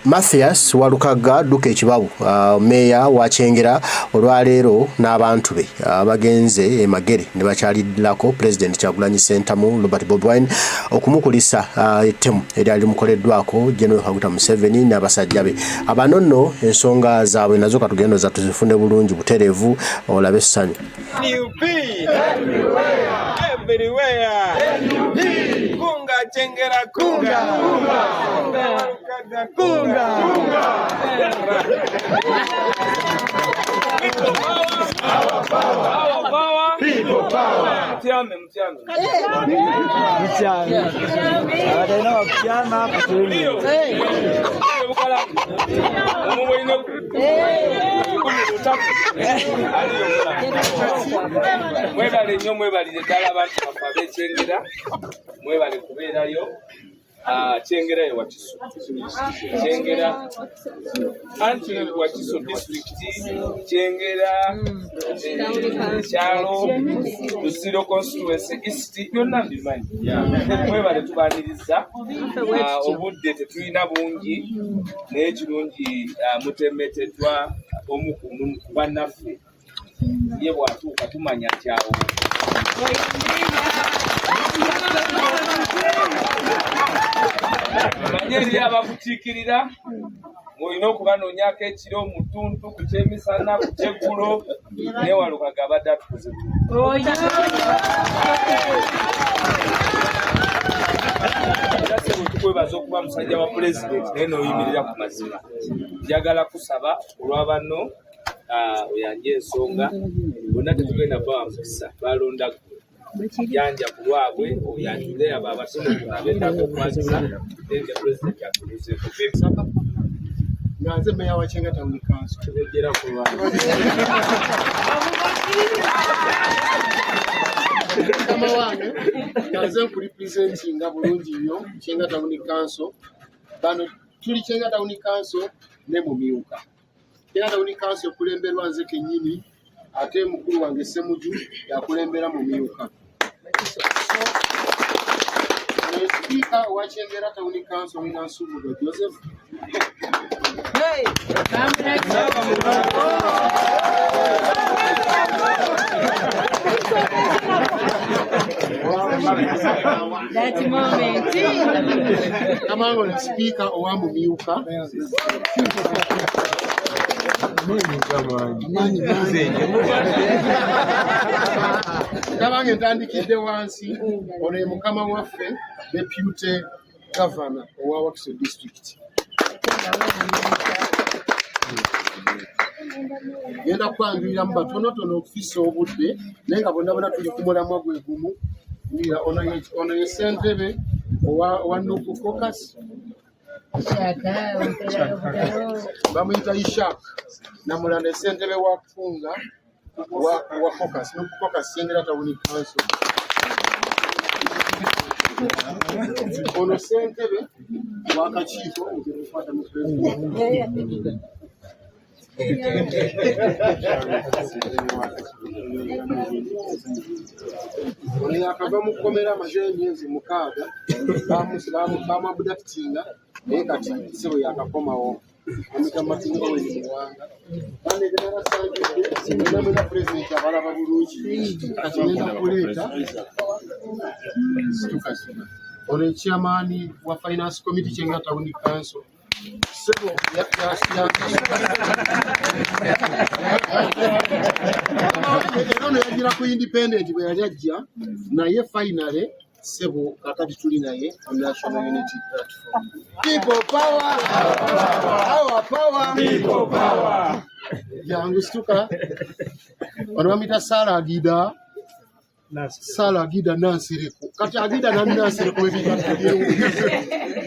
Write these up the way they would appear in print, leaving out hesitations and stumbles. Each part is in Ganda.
Mathias Walukaga Duke Ekibabu meya wa Kyengera olwaleero n'abantu be bagenze emagere ne bakyalirako President Kyagulanyi Ssentamu Robert Bobi Wine okumukulisa ettemu eryali mukoleddwako General Kaguta Museveni n'abasajja be. Abanono ensonga zaabwe nazo katugendo za tuzifune bulungi butereevu olabe essanyu. Kunga Kyengera kunga kunga people power mtiame mwebale nnyo mwebalire ddala abantu bafa b'Ekyengera mwebale kubeerayo Kyengera ye Wakiso Kyengera anti Wakiso district Kyengera Kyalo Lusiro constituency East yonna mbimanyi mwebale tubaniriza obudde tetulina bungi naye kirungi mutemeteddwa omu ku bannaffe ye bw'atuuka tumanya nti awo manyeri abakutiikirira mulina okubanonyako ekiro mu ttuntu ku kyemisana ku kyeggulo naye Walukaga abadde atukuze era sebo tukwebaza okuba musajja wa pulezidenti naye n'oyimirira ku mazima. Njagala kusaba olw'abano oyanje ensonga bonna tetugenda bawa mukisa balonda janja ku lwabwe oyanjule abo abatono abetaaga okwanjula ende pulezidenti atuluzeeko Nze meya wa Kyengera Town Council tubegera ku lwabwe kama wange nze nkurepresentinga bulungi nnyo Kyengera Town Council. Bano tuli Kyengera Town Council ne mumyuka. Kyengera Town Council okulemberwa nze kennyini ate mukulu wange Ssemuju yakulembera mumyuka. Speaker wa Kyengera Town Council Nsubuga Joseph. That moment. Come on, Speaker owa mumyuka. Tabange ntandikidde wansi ono ye mukama waffe Deputy Governor owa Wakiso District. Genda kwanjuliramu batonotono okufisa obudde naye nga bonna tuli ku mulamwa gwe gumu. Ono ye ssentebe owa Nuupu Caucus bamuyita Ishak namulanda ssentebe wa Kufunga wa Caucus Nuupu Caucus Kyengera Town Council. Ono ssentebe wa kakiiko okufuata mu President. Akava mu kkomera amaze emyezi 6 bamuabductinga naye kati sebo yakakomawo amikamatinga we muwanga banegera sanjidde mwena President abalaba bulungi kati ngenda kuleeta situkasina ono chairman wa Finance Committee Kyengera Town Council sebo ono yagira ku independent bwe yali ajja naye finally sebo kakati tuli naye National Unity Platform. People power! Our power! people power Jangu situka ono bamita Sala Agida Nansiriku kati Agida Nansiriku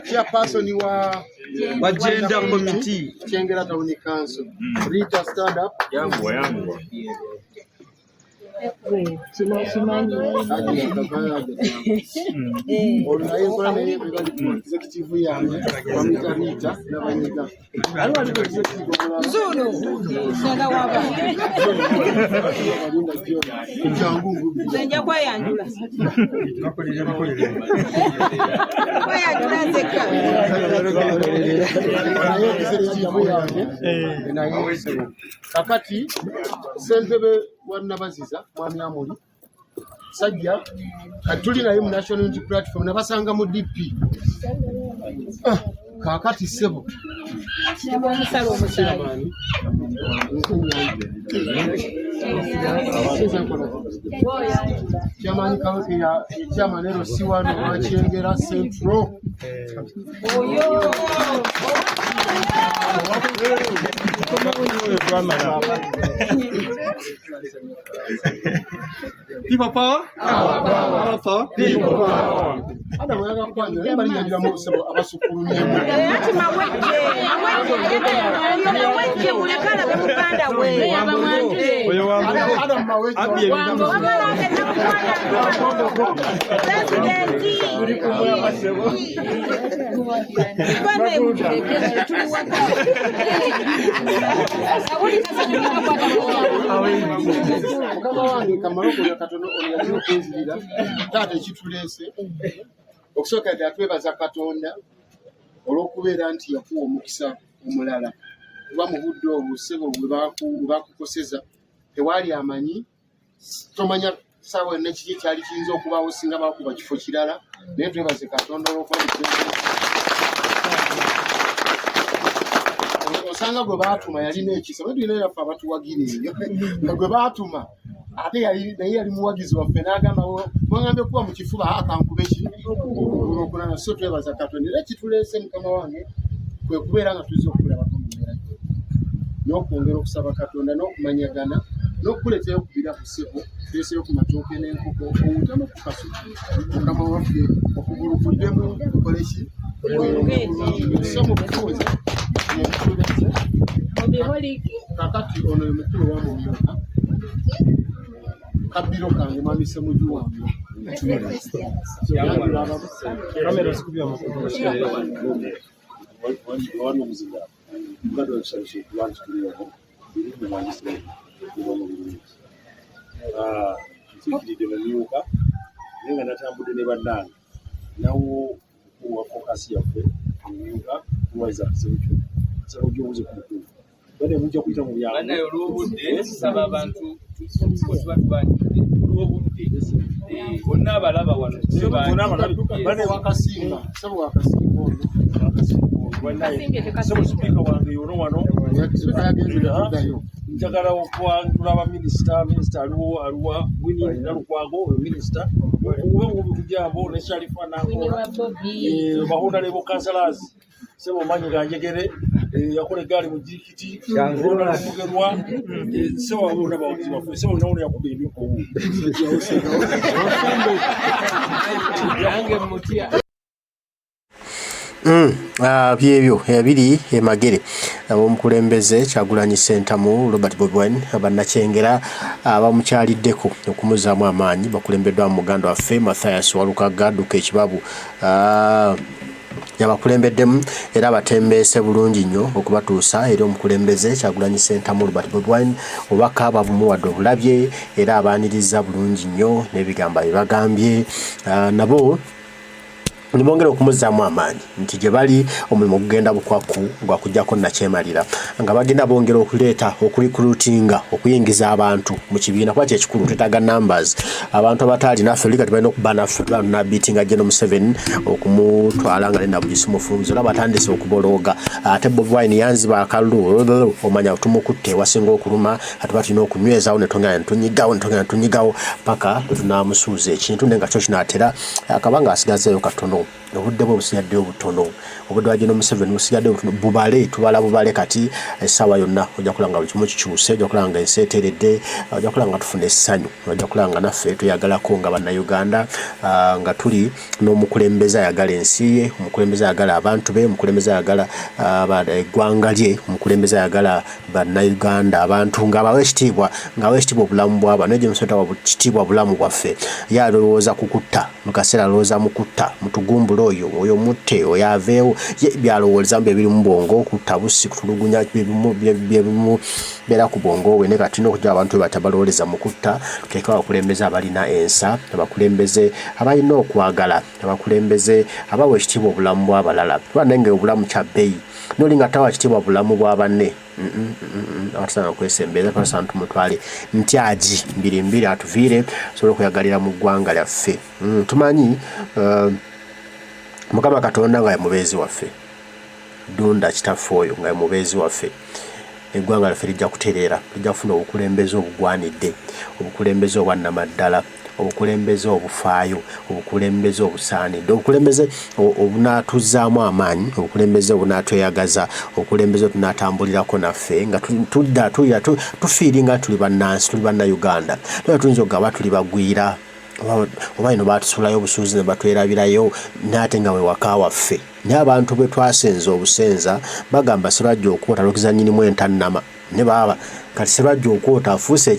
chairperson wa Agenda Committee Kyengera Town Council. Rita, stand up. Yangu kakati Ssentebe wa Nabaziza mwami Amuli sajja katuli naye mu National Unity Platform nabasanga mu DP kakati sebo Chairman County ya Chairman Ero Siwano Wachengera Central People power? Power power. People power. Ada mwaga kwanya yabali nyajira mu sebo abasukulu nyemu ati mawejje mulekala bemuganda we abamwanje Oyo wambo. ada mawejo Abye wambo wamala agenda kukwata presidenti mukama wange kamaroko yakatono olyaliwo kwezirira taata ekitulese okusooka ati atwebaza Katonda olw'okubeera nti yakuwa omukisa omulala kuba mu budde obwo ssebo bwe bakukoseza tewali amanyi tomanya ssaawa yonna kiki kyali kiyinza okubaawo singa bakuba kifo kirala naye twebaze Katonda olw'okuba osanga gwe baatuma yalina ekisa bwe tulina yaffe abatuwagira eyo nga gwe baatuma ate naye yali muwagizi waffe n'agamba mwaŋambye kuba mu kifuba akankube ki olwokulana so twebaza Katonda era ekituleese mukama wange kwe kubeera nga tuliza okulabako mu mbeera n'okwongera okusaba Katonda n'okumanyagana n'okukuleetayo okubira ku ssebo tuleeseyo ku matooke n'enkoko owutamu ku kasu mukama waffe okugulukuddemu koleki so mu kufuuza yekitulese kakati ono ye mukulu wa mumyuka kabiro kange mwami Ssemuju wange Kamera sikubya makuru. Wano muzinga mukado kusalisha plans kuliyo biri mu mandisi mu mu sikidi de myuka nenga natambude ne bandanga nawo kuwa focus yafe myuka kuwaiza Ssemuju ubuze kumukuru bane mujja kuita mu byalo bana olw'obudde saba abantu tubatubanyide olw'obudde bonna abalaba wano bane wakasimba sabo wakasimba Speaker wange yono wano njagala okwantula abaminisita aliwa Winnie Nalukwago minisita ube ng'obikujambo ne Sharifa bahunda lebo councillors sebo manyi ganjegere yakola egaali mu jikiti ng'ona nafugerwa sebo abona bawagizi baffe sebo nawono yakuba emiko yange mutya byebyo ebiri emagere omukulembeze Kyagulanyi Ssentamu Robert Bobi Wine abannakyengera abamukyaliddeko okumuzaamu amaanyi bakulembeddwa mu muganda waffe Mathias Walukaga Duka Ekibabu yabakulembeddemu era abatembeese bulungi nnyo okubatuusa eri omukulembeze Kyagulanyi Ssentamu Robert Bobi Wine obubaka babumuwadde obulabye era abaaniriza bulungi nnyo n'ebigambo bye bagambye nabo nibongera okumuzaamu amaanyi nti gye bali omulimu ogugenda bukwaku gwa kujjako nakyemalira nga bagenda bongera okuleeta okulikulutinga okuyingiza abantu mu kibiina kuba kyekikulu twetaaga numbers abantu abataali naffe oli kati balina okuba naffe nabiitinga General Museveni okumutwala nga nenda bugisi mufunzo era batandise okubolooga ate Bobi Wine yanziba akalulu omanya tumukutte wasinga okuluma ate tulina okunywezawo netongera netunyigawo paka tetunamusuuza ekintu nenga kyo kinaatera akabanga asigazeeyo katono obudde bwe busigadde obutono obudde wa General Museveni busigadde obutono bubale tubala bubale kati essaawa yonna ojja kulanga buli kimu kikyuse ojja kulanga ensi eteredde ojja kulanga tufuna essanyu ojja kulanga naffe tuyagalako nga bannayuganda nga tuli n'omukulembeze ayagala ensi ye omukulembeze ayagala abantu be omukulembeze ayagala eggwanga lye omukulembeze ayagala bannayuganda abantu ng'abawa ekitiibwa ng'awa ekitiibwa obulamu bw'aba naye gyemusota wa kitiibwa bulamu bwaffe ye alowooza kukutta mu kaseera alowooza mukutta mutugumbula oyo mutte oyo aveewo byalowoolezamu bye biri mu bwongo okutta bussi kutulugunya byebimu beera ku bwongo we ne kati n'okujja abantu be batabalowooleza mu kutta tuteeka abakulembeze abalina ensa abakulembeze abalina okwagala abakulembeze abawa ekitiibwa obulamu bw'abalala kuba naye obulamu kya bbeeyi n'oli nga tawa kitiibwa bulamu bwa banne abatusana okwesembeeza twasana tumutwale ntyagi mbiri atuviire sobola okuyagalira mu ggwanga lyaffe tumanyi Mukama Katonda nga ye mubeezi waffe Dunda kitaffe oyo nga ye mubeezi waffe eggwanga lyaffe lijja kutereera lijja kufuna obukulembeze obugwanidde obukulembeze obwannamaddala obukulembeze obufaayo obukulembeze obusaanidde obukulembeze obunaatuzzaamu amaanyi obukulembeze obunaatweyagaza obukulembeze obunaatambulirako naffe nga tufiiringa tuli bannansi tuli bannayuganda naye tuyinza okugamba tuli bagwira oba ino baatusulayo obusuuzi ne batwerabirayo naate nga we waka waffe naye abantu bwe twasenza obusenza bagamba Sserwajja okwota lokiza nnyinimu entannama ne baaba kati Sserwajja okwota afuuse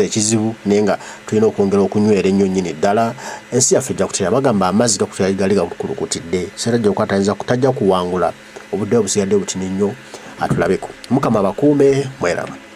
ekizibu naye nga tulina okwongera okunywera ennyo nnyini ddala ensi yaffe ejja kuteera bagamba amazzi gakutera gali gakulukutidde Sserwajja okwota tajja kuwangula obudde busigadde butini nnyo atulabeko Mukama bakuume mweraba